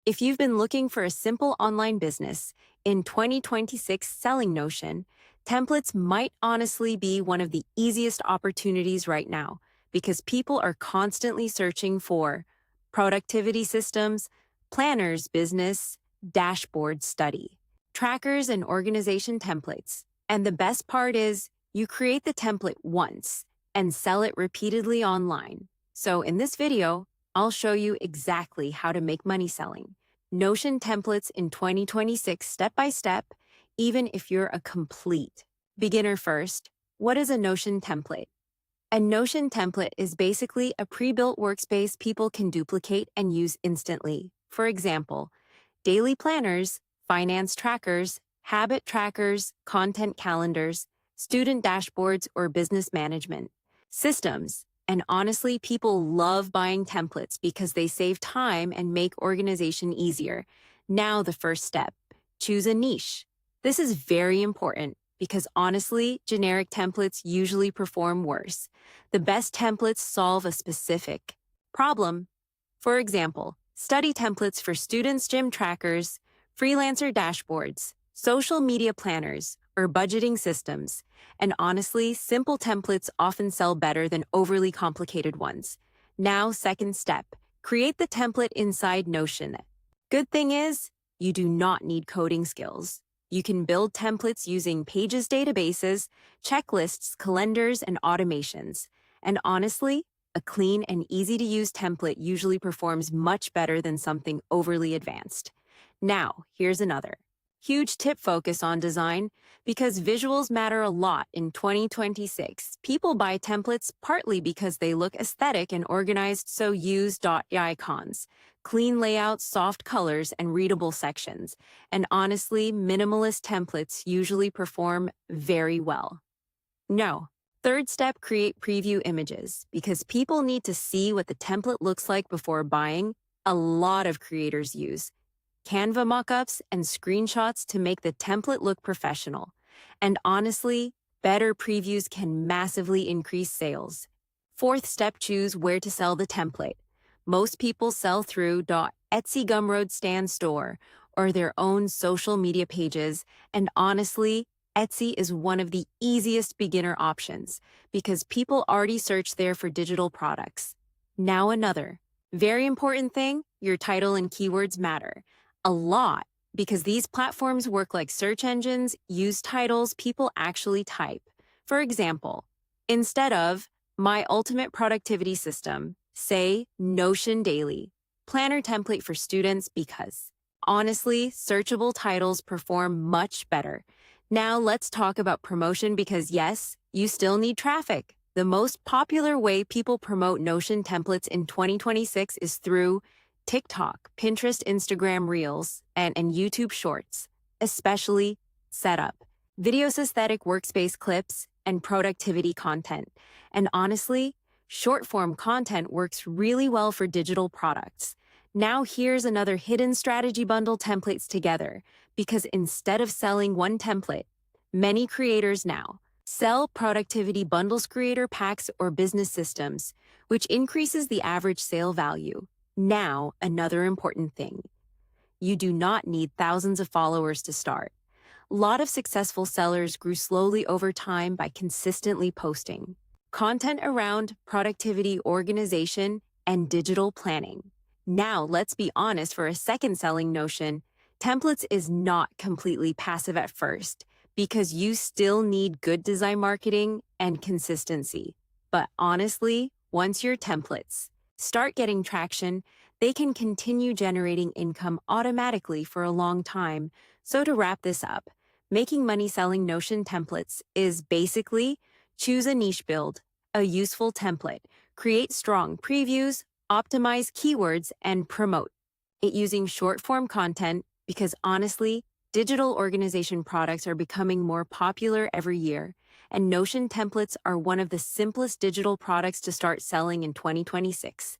If you've been looking for a simple online business in 2026 selling Notion, templates might honestly be one of the easiest opportunities right now because people are constantly searching for productivity systems, planners, business, dashboard study, trackers, and organization templates. And the best part is you create the template once and sell it repeatedly online. So in this video, I'll show you exactly how to make money selling Notion templates in 2026 step by step, even if you're a complete beginner first. What is a Notion template? A Notion template is basically a pre-built workspace people can duplicate and use instantly. For example, daily planners, finance trackers, habit trackers, content calendars, student dashboards, or business management systems. And honestly, people love buying templates because they save time and make organization easier. Now, the first step, choose a niche. This is very important because honestly, generic templates usually perform worse. The best templates solve a specific problem. For example, study templates for students' gym trackers, freelancer dashboards, social media planners, or budgeting systems. And honestly, simple templates often sell better than overly complicated ones. Now, second step, create the template inside Notion. Good thing is, you do not need coding skills. You can build templates using pages databases, checklists, calendars, and automations. And honestly, a clean and easy-to-use template usually performs much better than something overly advanced. Now, here's another huge tip: focus on design because visuals matter a lot in 2026. People buy templates partly because they look aesthetic and organized, so use icons, clean layouts, soft colors, and readable sections. And honestly, minimalist templates usually perform very well. No. Third step, create preview images because people need to see what the template looks like before buying. A lot of creators use Canva mockups and screenshots to make the template look professional. And honestly, better previews can massively increase sales. Fourth step, choose where to sell the template. Most people sell through Etsy, Gumroad Stand Store, or their own social media pages. And honestly, Etsy is one of the easiest beginner options because people already search there for digital products. Now another very important thing, your title and keywords matter a lot because these platforms work like search engines, use titles people actually type. For example, instead of My Ultimate Productivity System, say Notion Daily, Planner Template for Students because, honestly, searchable titles perform much better. Now let's talk about promotion because yes, you still need traffic. The most popular way people promote Notion templates in 2026 is through TikTok, Pinterest, Instagram Reels, and YouTube Shorts, especially setup, videos, aesthetic workspace clips, and productivity content. And honestly, short-form content works really well for digital products. Now here's another hidden strategy: bundle templates together, because instead of selling one template, many creators now sell productivity bundles, creator packs, or business systems, which increases the average sale value. Now, another important thing. You do not need thousands of followers to start. A lot of successful sellers grew slowly over time by consistently posting content around productivity, organization, and digital planning. Now, let's be honest for a second, selling Notion templates is not completely passive at first because you still need good design, marketing, and consistency. But honestly, once your templates start getting traction, they can continue generating income automatically for a long time. So to wrap this up, making money selling Notion templates is basically choose a niche, build a useful template, create strong previews, optimize keywords, and promote it using short-form content because honestly, digital organization products are becoming more popular every year, and Notion templates are one of the simplest digital products to start selling in 2026.